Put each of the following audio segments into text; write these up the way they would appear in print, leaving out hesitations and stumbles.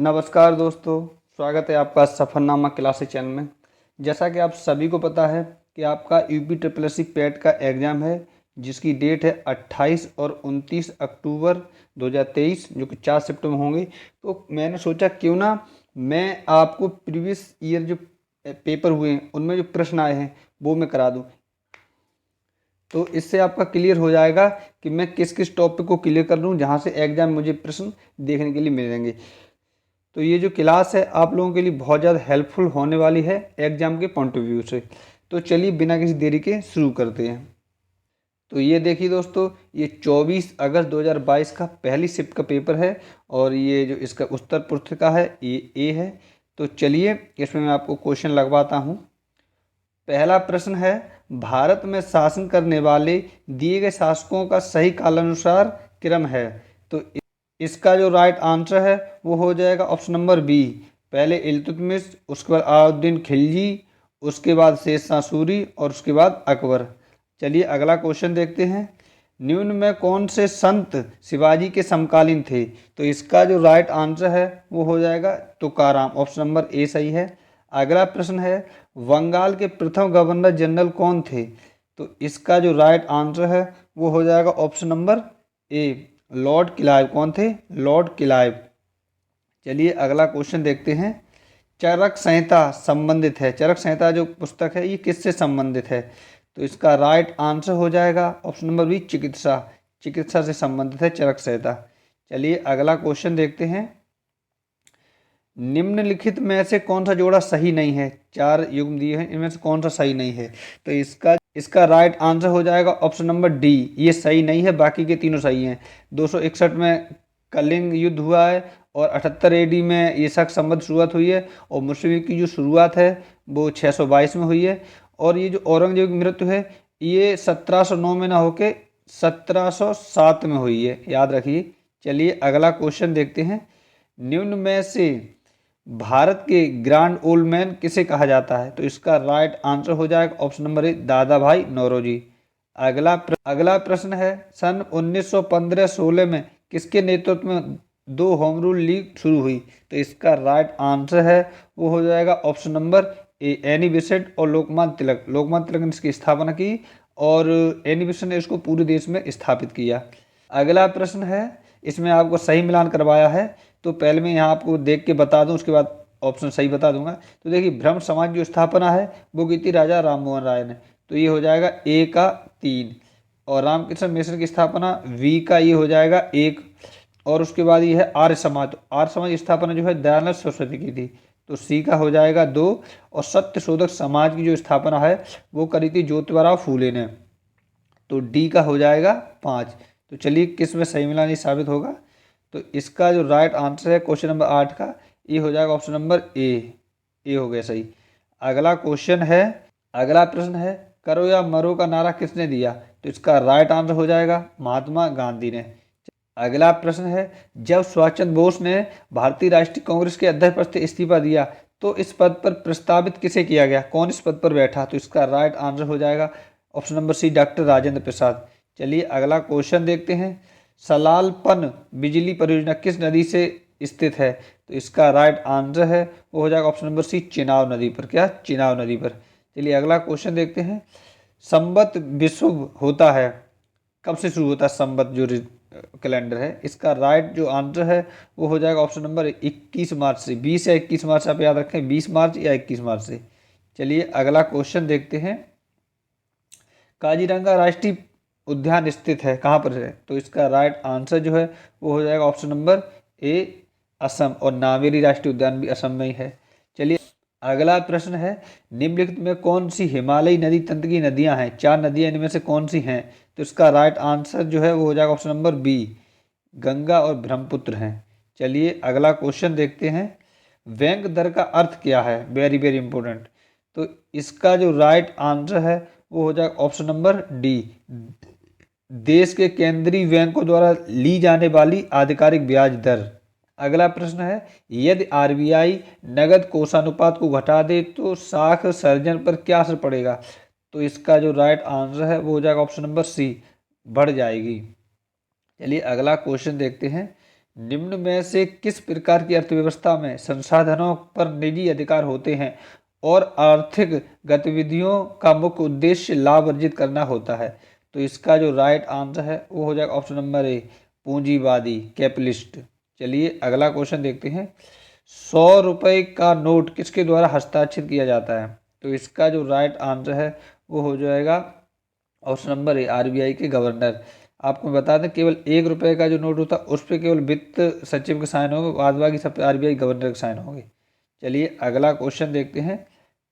नमस्कार दोस्तों, स्वागत है आपका सफ़रनामा क्लासेस चैनल में। जैसा कि आप सभी को पता है कि आपका UP triple S C PET का एग्ज़ाम है, जिसकी डेट है 28 और 29 अक्टूबर 2023, जो कि 4 सितंबर होंगे। तो मैंने सोचा क्यों ना मैं आपको प्रीवियस ईयर जो पेपर हुए हैं उनमें जो प्रश्न आए हैं वो मैं करा दूँ। तो इससे आपका क्लियर हो जाएगा कि मैं किस किस टॉपिक को क्लियर कर लूँ, जहाँ से एग्ज़ाम मुझे प्रश्न देखने के लिए मिलेंगे। तो ये जो क्लास है आप लोगों के लिए बहुत ज़्यादा हेल्पफुल होने वाली है एग्ज़ाम के पॉइंट ऑफ व्यू से। तो चलिए बिना किसी देरी के शुरू करते हैं। तो ये देखिए दोस्तों, ये 24 अगस्त 2022 का पहली शिफ्ट का पेपर है और ये जो इसका उत्तर पुस्तिका है ये ए है। तो चलिए इसमें मैं आपको क्वेश्चन लगवाता हूँ। पहला प्रश्न है, भारत में शासन करने वाले दिए गए शासकों का सही कालानुसार क्रम है। तो इसका जो राइट आंसर है वो हो जाएगा ऑप्शन नंबर बी। पहले इल्तुतमिश, उसके बाद अलाउद्दीन खिलजी, उसके बाद शेर शाह सूरी और उसके बाद अकबर। चलिए अगला क्वेश्चन देखते हैं। निम्न में कौन से संत शिवाजी के समकालीन थे? तो इसका जो राइट आंसर है वो हो जाएगा तुकाराम, ऑप्शन नंबर ए सही है। अगला प्रश्न है, बंगाल के प्रथम गवर्नर जनरल कौन थे? तो इसका जो राइट आंसर है वो हो जाएगा option number A, Lord Clive. कौन थे? Lord Clive. चलिए अगला क्वेश्चन देखते हैं। चरक संहिता संबंधित है, चरक संहिता जो पुस्तक है ये किससे संबंधित है? तो इसका राइट आंसर हो जाएगा ऑप्शन नंबर बी, चिकित्सा। चिकित्सा से संबंधित है चरक संहिता। चलिए अगला क्वेश्चन देखते हैं। निम्नलिखित में से कौन सा जोड़ा सही नहीं है? 4 युग्म दिए हैं, इनमें से कौन सा सही नहीं है? तो इसका राइट आंसर हो जाएगा ऑप्शन नंबर डी, ये सही नहीं है, बाकी के तीनों सही हैं। 261 में कलिंग युद्ध हुआ है और 78 एडी में ईसाक संवत शुरुआत हुई है और मुस्लिम की जो शुरुआत है वो 622 में हुई है। और ये जो औरंगजेब की मृत्यु है ये 1709 में ना होके 1707 में हुई है, याद रखिए। चलिए अगला क्वेश्चन देखते हैं। निम्न में से भारत के ग्रैंड ओल्ड मैन किसे कहा जाता है? तो इसका राइट आंसर हो जाएगा ऑप्शन नंबर ए, दादा भाई नौरोजी। अगला प्रश्न है, सन 1915-16 में किसके नेतृत्व में 2 होम रूल लीग शुरू हुई? तो इसका राइट आंसर है वो हो जाएगा option number A, Annie Besant और लोकमान्य तिलक। लोकमान्य तिलक ने इसकी स्थापना की और एनी बेसेंट ने इसको पूरे देश में स्थापित किया। अगला प्रश्न है, इसमें आपको सही मिलान करवाया है, तो पहले मैं यहाँ आपको देख के बता दूं, उसके बाद ऑप्शन सही बता दूंगा। तो देखिए, ब्रह्म समाज की स्थापना है वो की थी राजा राम मोहन राय ने, तो ये हो जाएगा ए का 3। और रामकृष्ण मिशन की स्थापना वी का ये हो जाएगा 1। और उसके बाद ये है आर्य समाज, तो आर्य समाज की स्थापना जो है दयानंद सरस्वती की थी, तो सी का हो जाएगा 2। और सत्य शोधक समाज की जो स्थापना है वो करी थी ज्योतिबा फूले ने, तो डी का हो जाएगा 5। तो चलिए किस में सही मिलान ये साबित होगा। तो इसका जो राइट आंसर है क्वेश्चन नंबर 8 का ये हो जाएगा ऑप्शन नंबर ए, ए हो गया सही। अगला प्रश्न है, करो या मरो का नारा किसने दिया? तो इसका राइट आंसर हो जाएगा महात्मा गांधी ने। अगला प्रश्न है, जब सुभाष चंद्र बोस ने भारतीय राष्ट्रीय कांग्रेस के अध्यक्ष पद से इस्तीफा दिया तो इस पद पर प्रस्तावित किसे किया गया? कौन इस पद पर बैठा? तो इसका राइट आंसर हो जाएगा option number C, doctor Rajendra Prasad. चलिए अगला क्वेश्चन देखते हैं। सलालपन बिजली परियोजना किस नदी से स्थित है? तो इसका राइट आंसर है वो हो जाएगा ऑप्शन नंबर सी, चिनाब नदी पर। क्या? चिनाब नदी पर। चलिए अगला क्वेश्चन देखते हैं। संवत विश्व होता है, कब से शुरू होता है संवत जो कैलेंडर है? इसका राइट जो आंसर है वो हो जाएगा ऑप्शन नंबर 21 मार्च से। 20 या 21 मार्च आप याद रखें, 20 मार्च या 21 मार्च से। चलिए अगला क्वेश्चन देखते हैं। काजीरंगा राष्ट्रीय उद्यान स्थित है कहाँ पर है? तो इसका राइट आंसर जो है वो हो जाएगा ऑप्शन नंबर ए, असम। और नामेरी राष्ट्रीय उद्यान भी असम में ही है। चलिए अगला प्रश्न है, निम्नलिखित में कौन सी हिमालयी नदी तंत्र की नदियां हैं? 4 नदियां इनमें से कौन सी हैं? तो इसका राइट आंसर जो है वो हो जाएगा ऑप्शन नंबर बी, गंगा और ब्रह्मपुत्र हैं। चलिए अगला क्वेश्चन देखते हैं। बैंक दर का अर्थ क्या है? Very very important. तो इसका जो राइट आंसर है वो हो जाएगा ऑप्शन नंबर डी, देश के केंद्रीय बैंकों द्वारा ली जाने वाली आधिकारिक ब्याज दर। अगला प्रश्न है, यदि आरबीआई नगद कोषानुपात को घटा दे तो साख सर्जन पर क्या असर पड़ेगा? तो इसका जो राइट आंसर है वो हो जाएगा ऑप्शन नंबर सी, बढ़ जाएगी। चलिए अगला क्वेश्चन देखते हैं। निम्न में से किस प्रकार की अर्थव्यवस्था में संसाधनों पर निजी अधिकार होते हैं और आर्थिक गतिविधियों का मुख्य उद्देश्य लाभ अर्जित करना होता है? तो इसका जो राइट आंसर है वो हो जाएगा ऑप्शन नंबर ए, पूंजीवादी, कैपिटलिस्ट। चलिए अगला क्वेश्चन देखते हैं। 100 रुपये का नोट किसके द्वारा हस्ताक्षरित किया जाता है? तो इसका जो राइट आंसर है वो हो जाएगा ऑप्शन नंबर ए, आरबीआई के गवर्नर। आपको बता दें केवल 1 रुपये का जो नोट होता है उस पर केवल वित्त सचिव के साइन होंगे, बाद बाकी सब पे आरबीआई गवर्नर के साइन होंगे। चलिए अगला क्वेश्चन देखते हैं।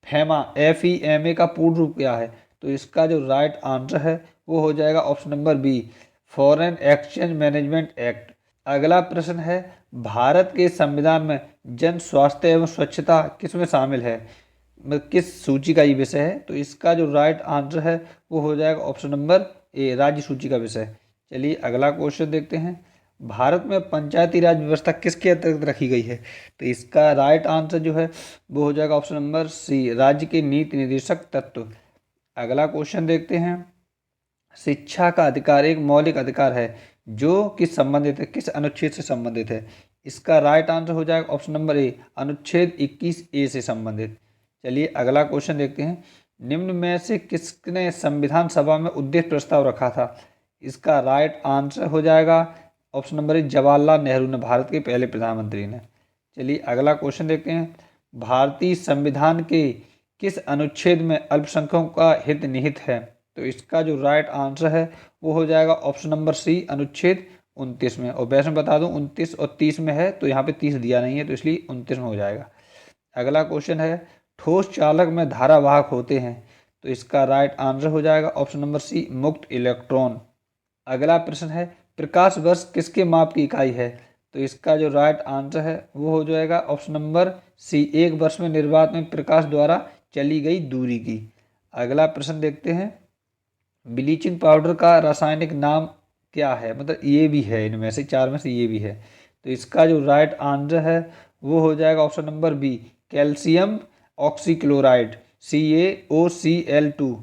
फैमा, FEMA का पूर्ण रूप क्या है? तो इसका जो राइट आंसर है वो हो जाएगा option number B, foreign exchange management act. अगला प्रश्न है, भारत के संविधान में जन स्वास्थ्य एवं स्वच्छता किसमें शामिल है? मतलब किस सूची का ये विषय है? तो इसका जो राइट आंसर है वो हो जाएगा ऑप्शन नंबर ए, राज्य सूची का विषय। चलिए अगला क्वेश्चन देखते हैं। भारत में पंचायती राज व्यवस्था किसके अंतर्गत रखी गई है? तो इसका राइट आंसर जो है वो हो जाएगा ऑप्शन नंबर सी, राज्य के नीति निर्देशक तत्व। अगला क्वेश्चन देखते हैं। शिक्षा का अधिकार एक मौलिक अधिकार है जो किस संबंधित है, किस अनुच्छेद से संबंधित है? इसका राइट आंसर हो जाएगा ऑप्शन नंबर ए, अनुच्छेद 21A से संबंधित। चलिए अगला क्वेश्चन देखते हैं। निम्न में से किसने संविधान सभा में उद्देश्य प्रस्ताव रखा था? इसका राइट आंसर हो जाएगा option number A, Jawaharlal Nehru ने, भारत के पहले प्रधानमंत्री ने। चलिए अगला क्वेश्चन देखते हैं। भारतीय संविधान के किस अनुच्छेद में अल्पसंख्यकों का हित निहित है? तो इसका जो राइट आंसर है वो हो जाएगा ऑप्शन नंबर सी, अनुच्छेद 29 में। और वैसे बता दूं 29 और 30 में है, तो यहाँ पे 30 दिया नहीं है, तो इसलिए 29 में हो जाएगा। अगला क्वेश्चन है, ठोस चालक में धारावाहक होते हैं? तो इसका राइट आंसर हो जाएगा ऑप्शन नंबर सी, मुक्त इलेक्ट्रॉन। अगला प्रश्न है, प्रकाश वर्ष किसके माप की इकाई है? तो इसका जो राइट आंसर है वो हो जाएगा ऑप्शन नंबर सी, एक वर्ष में निर्वात में प्रकाश द्वारा चली गई दूरी की। अगला प्रश्न देखते हैं। ब्लीचिंग पाउडर का रासायनिक नाम क्या है? मतलब ये भी है, इनमें से चार में से ये भी है। तो इसका जो राइट आंसर है वो हो जाएगा option number B, calcium oxychloride, CaOCl2।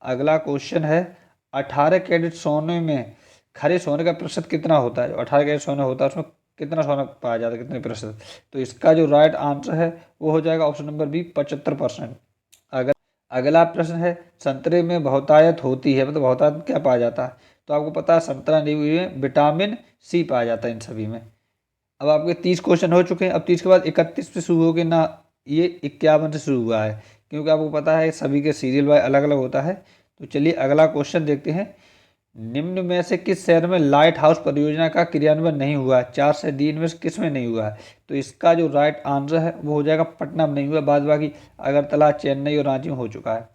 अगला क्वेश्चन है, 18 कैरेट सोने में खरे सोने का प्रतिशत कितना होता है? जो 18 कैरेट सोना होता है उसमें कितना सोना पाया जाता है, कितने प्रतिशत? तो इसका जो राइट आंसर है वो हो जाएगा ऑप्शन नंबर बी, 75%। अगला प्रश्न है, संतरे में बहुतायत होती है, मतलब बहुतायत क्या पाया जाता है? तो आपको पता है संतरा नींबू में विटामिन सी पाया जाता है इन सभी में। अब आपके 30 क्वेश्चन हो चुके हैं। अब 30 के बाद 31 से शुरू होकर ना, ये 51 से शुरू हुआ है, क्योंकि आपको पता है सभी के सीरियल वाइज अलग अलग होता है। तो चलिए अगला क्वेश्चन देखते हैं। निम्न में से किस शहर में लाइट हाउस परियोजना का क्रियान्वयन नहीं हुआ है? 4 से D में से किस में नहीं हुआ है? तो इसका जो राइट आंसर है वो हो जाएगा पटना में नहीं हुआ, बाद बाकी अगरतला, चेन्नई और रांची में हो चुका है।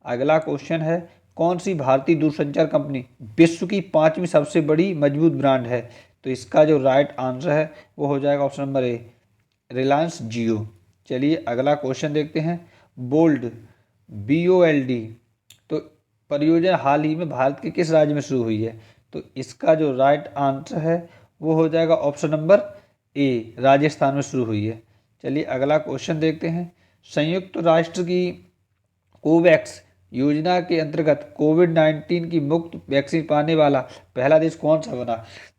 अगला क्वेश्चन है, कौन सी भारतीय दूरसंचार कंपनी विश्व की 5वीं सबसे बड़ी मजबूत ब्रांड है? तो इसका जो राइट आंसर है वो हो जाएगा ऑप्शन नंबर ए, रिलायंस जियो। चलिए अगला क्वेश्चन देखते हैं। बोल्ड, BOLD, तो परियोजना हाल ही में भारत के किस राज्य में शुरू हुई है? तो इसका जो राइट आंसर है वो हो जाएगा ऑप्शन नंबर ए, राजस्थान में शुरू हुई है। चलिए अगला क्वेश्चन देखते हैं। संयुक्त राष्ट्र की कोवैक्स योजना के अंतर्गत कोविड-19 की मुफ्त वैक्सीन पाने वाला पहला देश कौन सा बना?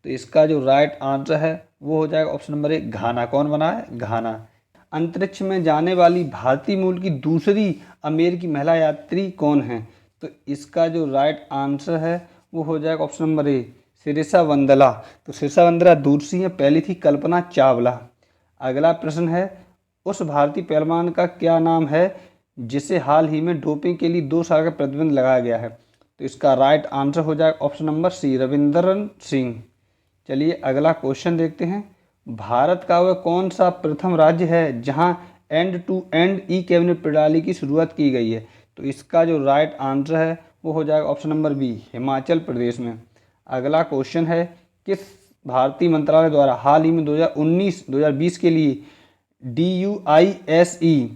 तो इसका जो राइट आंसर है वो हो जाएगा ऑप्शन नंबर ए, घाना। कौन बना है? घाना। अंतरिक्ष में जाने वाली भारतीय मूल की दूसरी अमेरिकी महिला यात्री कौन है? तो इसका जो राइट आंसर है वो हो जाएगा ऑप्शन नंबर ए, सिरिसा वंदला। तो सिरिसा वंदला दूसरी है, पहली थी कल्पना चावला। अगला प्रश्न है, उस भारतीय पहलवान का क्या नाम है जिसे हाल ही में डोपिंग के लिए 2 साल का प्रतिबंध लगाया गया है? तो इसका राइट आंसर हो जाएगा ऑप्शन नंबर सी, रविंदरन सिंह। चलिए अगला क्वेश्चन देखते हैं। भारत का वह कौन सा प्रथम राज्य है जहां end to end e cabinet प्रणाली की शुरुआत की गई है? तो इसका जो राइट आंसर है वो हो जाएगा option number B, Himachal Pradesh में। अगला क्वेश्चन है, किस भारतीय मंत्रालय द्वारा हाल ही में 2019-2020 के लिए DUISE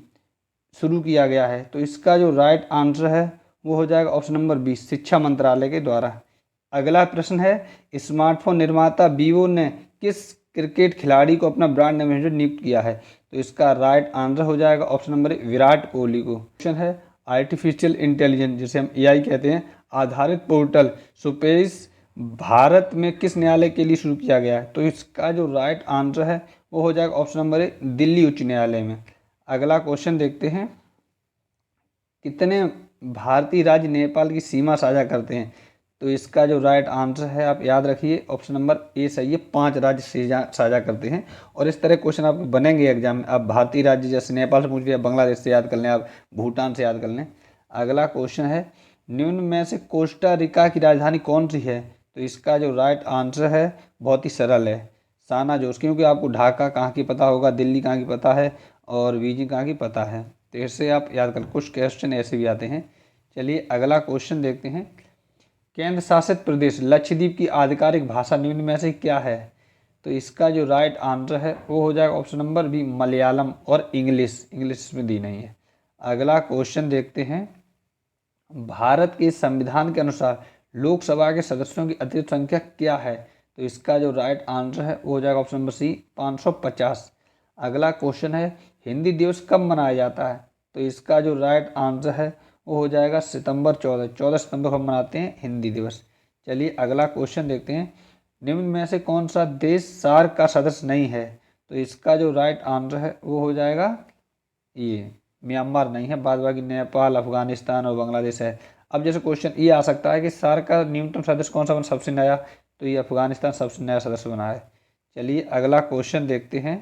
शुरू किया गया है? तो इसका जो राइट आंसर है वो हो जाएगा ऑप्शन नंबर बी, शिक्षा मंत्रालय के द्वारा। अगला प्रश्न है, स्मार्टफोन निर्माता वीवो ने किस क्रिकेट खिलाड़ी को अपना ब्रांड एम्बेसडर नियुक्त किया है? तो इसका राइट आंसर हो जाएगा option number A, Virat Kohli को। क्वेश्चन है, आर्टिफिशियल इंटेलिजेंस जिसे हम AI कहते हैं आधारित पोर्टल स्पेस भारत में किस न्यायालय के लिए शुरू किया गया है? तो इसका जो राइट आंसर है वो हो जाएगा ऑप्शन नंबर ए, दिल्ली उच्च न्यायालय में। अगला क्वेश्चन देखते हैं, कितने भारतीय राज्य नेपाल की सीमा साझा करते हैं? तो इसका जो राइट आंसर है आप याद रखिए, ऑप्शन नंबर ए सही है, 5 राज्य साझा करते हैं। और इस तरह क्वेश्चन आपके बनेंगे एग्जाम में। आप भारतीय राज्य जैसे नेपाल से पूछ लिया, बांग्लादेश से याद कर लें, आप भूटान से याद कर लें। अगला क्वेश्चन है, निम्न में से कोस्टा रिका की राजधानी कौन सी है? तो इसका जो राइट आंसर है बहुत ही सरल है, साना जोस, क्योंकि आपको ढाका कहाँ की पता होगा, दिल्ली कहाँ की पता है और बीजिंग कहाँ की पता है। तो इससे आप याद कर, कुछ क्वेश्चन ऐसे भी आते हैं। चलिए अगला क्वेश्चन देखते हैं, केंद्र शासित प्रदेश लक्षद्वीप की आधिकारिक भाषा निम्न में से क्या है? तो इसका जो राइट आंसर है वो हो जाएगा ऑप्शन नंबर बी, मलयालम और इंग्लिश। इंग्लिश इसमें दी नहीं है। अगला क्वेश्चन देखते हैं, भारत के संविधान के अनुसार लोकसभा के सदस्यों की अतिरिक्त संख्या क्या है? तो इसका जो राइट आंसर है वो हो जाएगा ऑप्शन नंबर सी, 550। अगला क्वेश्चन है, हिंदी दिवस कब मनाया जाता है? तो इसका जो राइट आंसर है वो हो जाएगा सितंबर 14 सितंबर को हम मनाते हैं हिंदी दिवस। चलिए अगला क्वेश्चन देखते हैं, निम्न में से कौन सा देश सार्क का सदस्य नहीं है? तो इसका जो राइट आंसर है वो हो जाएगा ये, म्यांमार नहीं है, बाद बाकी नेपाल, अफगानिस्तान और बांग्लादेश है। अब जैसे क्वेश्चन ये आ सकता है कि सार्क का न्यूनतम सदस्य कौन सा बना सबसे नया? तो ये अफगानिस्तान सबसे नया सदस्य बना है। चलिए अगला क्वेश्चन देखते हैं।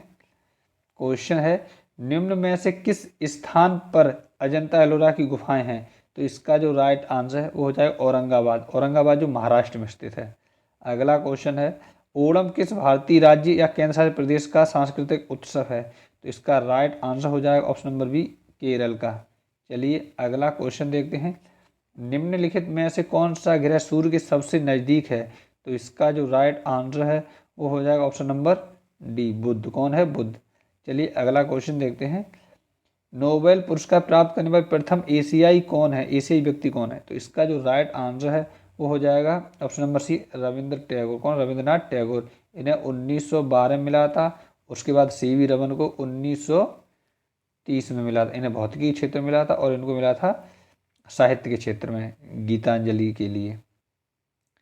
क्वेश्चन है, निम्न में से किस स्थान पर अजंता एलोरा की गुफाएं हैं? तो इसका जो राइट आंसर है वो हो जाएगा औरंगाबाद। औरंगाबाद जो महाराष्ट्र में स्थित है। अगला क्वेश्चन है, ओणम किस भारतीय राज्य या केंद्र शासित प्रदेश का सांस्कृतिक उत्सव है? तो इसका राइट आंसर हो जाएगा ऑप्शन नंबर बी, केरल का। चलिए अगला क्वेश्चन देखते हैं, निम्नलिखित में से कौन सा ग्रह सूर्य के सबसे नज़दीक है? तो इसका जो राइट आंसर है वो हो जाएगा ऑप्शन नंबर डी, बुध। कौन है? बुध। चलिए अगला क्वेश्चन देखते हैं, नोबेल पुरस्कार प्राप्त करने वाले प्रथम एशियाई कौन है? एशियाई व्यक्ति कौन है? तो इसका जो राइट आंसर है वो हो जाएगा option number C, Rabindra Tagore. कौन? रविंद्रनाथ टैगोर। इन्हें 1912 में मिला था। उसके बाद सीवी रमन को 1930 में मिला था। इन्हें भौतिकी के क्षेत्र में मिला था और इनको मिला था साहित्य के क्षेत्र में, गीतांजलि के लिए।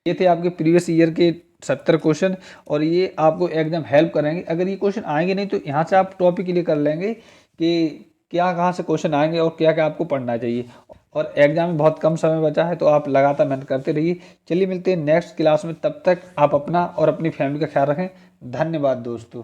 ये थे आपके प्रीवियस ईयर के 70 क्वेश्चन और ये आपको एकदम हेल्प करेंगे। अगर ये क्वेश्चन आएंगे नहीं तो यहाँ से आप टॉपिक क्लियर कर लेंगे कि क्या कहाँ से क्वेश्चन आएंगे और क्या क्या आपको पढ़ना चाहिए। और एग्जाम में बहुत कम समय बचा है तो आप लगातार मेहनत करते रहिए। चलिए मिलते हैं नेक्स्ट क्लास में, तब तक आप अपना और अपनी फैमिली का ख्याल रखें। धन्यवाद दोस्तों।